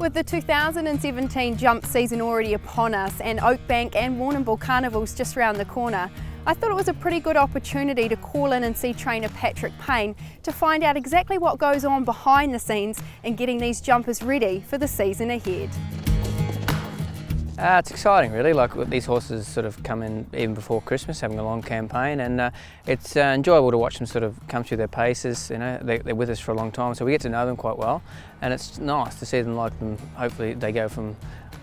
With the 2017 jump season already upon us and Oakbank and Warrnambool Carnival's just round the corner, I thought it was a pretty good opportunity to call in and see trainer Payne to find out exactly what goes on behind the scenes in getting these jumpers ready for the season ahead. It's exciting really, like these horses sort of come in even before Christmas, having a long campaign, and it's enjoyable to watch them sort of come through their paces. You know, they're with us for a long time, so we get to know them quite well, and it's nice to see them like them. Hopefully they go from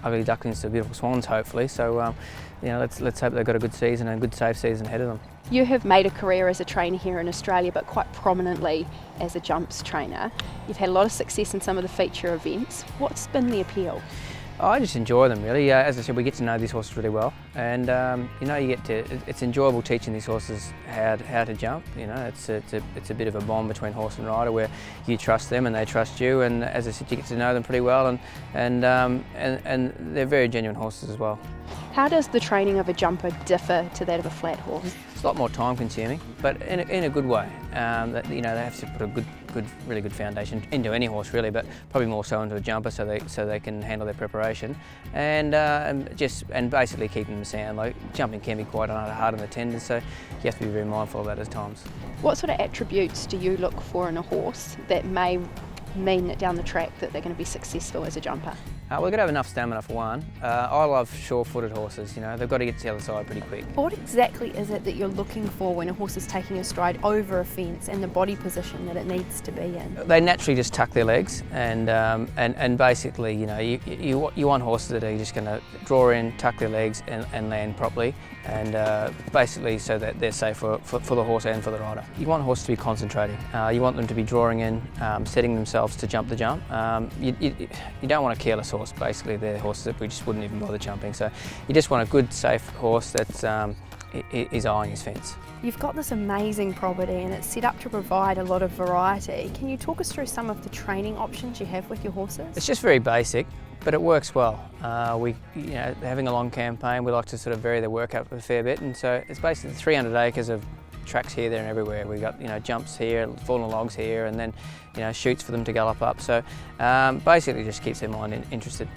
ugly ducklings to beautiful swans, hopefully. So you know, let's hope they've got a good season and a good safe season ahead of them. You have made a career as a trainer here in Australia, but quite prominently as a jumps trainer. You've had a lot of success in some of the feature events. What's been the appeal? I just enjoy them really. As I said, we get to know these horses really well, and you know, it's enjoyable teaching these horses how to jump. You know, it's a bit of a bond between horse and rider where you trust them and they trust you, and as I said, you get to know them pretty well, and they're very genuine horses as well. How does the training of a jumper differ to that of a flat horse? It's a lot more time consuming, but in a good way. You know, they have to put a really good foundation into any horse really, but probably more so into a jumper so they can handle their preparation, and basically keeping them sound. Like jumping can be quite hard on the tendons, so you have to be very mindful of that at times. What sort of attributes do you look for in a horse that may mean that down the track that they're going to be successful as a jumper? We've got to have enough stamina for one. I love sure-footed horses, you know, they've got to get to the other side pretty quick. What exactly is it that you're looking for when a horse is taking a stride over a fence and the body position that it needs to be in? They naturally just tuck their legs, and basically, you know, you want horses that are just going to draw in, tuck their legs and land properly, and basically so that they're safe for the horse and for the rider. You want horses to be concentrating. You want them to be drawing in, setting themselves to jump the jump. You don't want a careless horse. Basically, they're horses that we just wouldn't even bother jumping. So you just want a good, safe horse that's is eyeing his fence. You've got this amazing property and it's set up to provide a lot of variety. Can you talk us through some of the training options you have with your horses? It's just very basic, but it works well. You know, having a long campaign, we like to sort of vary the work up a fair bit, and so it's basically 300 acres of tracks here, there and everywhere. We've got, you know, jumps here, fallen logs here, and then, you know, chutes for them to gallop up. So basically just keeps their mind interested.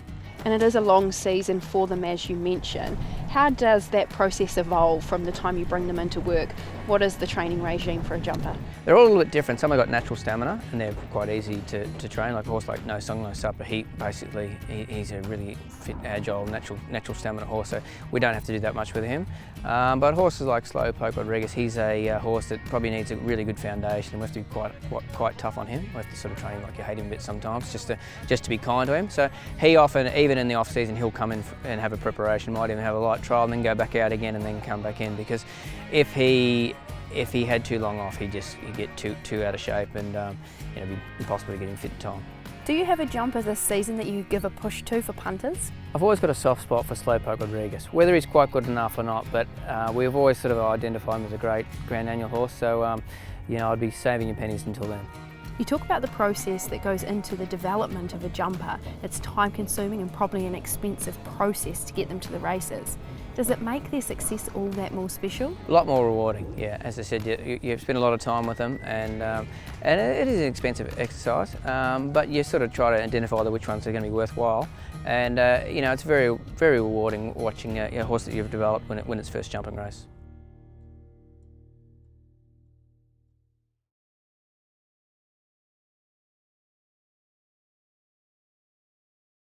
And it is a long season for them, as you mentioned. How does that process evolve from the time you bring them into work? What is the training regime for a jumper? They're all a little bit different. Some have got natural stamina and they're quite easy to train. Like a horse like No Song No Supper, he's a really fit, agile, natural stamina horse, so we don't have to do that much with him. But horses like Slowpoke Rodriguez, he's a horse that probably needs a really good foundation, and we have to be quite tough on him. We have to sort of train him like you hate him a bit sometimes, just to be kind to him. So he often, even in the off season, he'll come in and have a preparation, might even have a light trial and then go back out again and then come back in, because if he had too long off, he'd get too out of shape, and you know, it'd be impossible to get him fit in time. Do you have a jumper this season that you give a push to for punters? I've always got a soft spot for Slowpoke Rodriguez, whether he's quite good enough or not, but we've always sort of identified him as a great Grand Annual horse, so you know, I'd be saving your pennies until then. You talk about the process that goes into the development of a jumper. It's time consuming and probably an expensive process to get them to the races. Does it make their success all that more special? A lot more rewarding, yeah. As I said, you spend a lot of time with them, and it is an expensive exercise, but you sort of try to identify which ones are going to be worthwhile, and you know, it's very, very rewarding watching a horse that you've developed when it's first jumping race.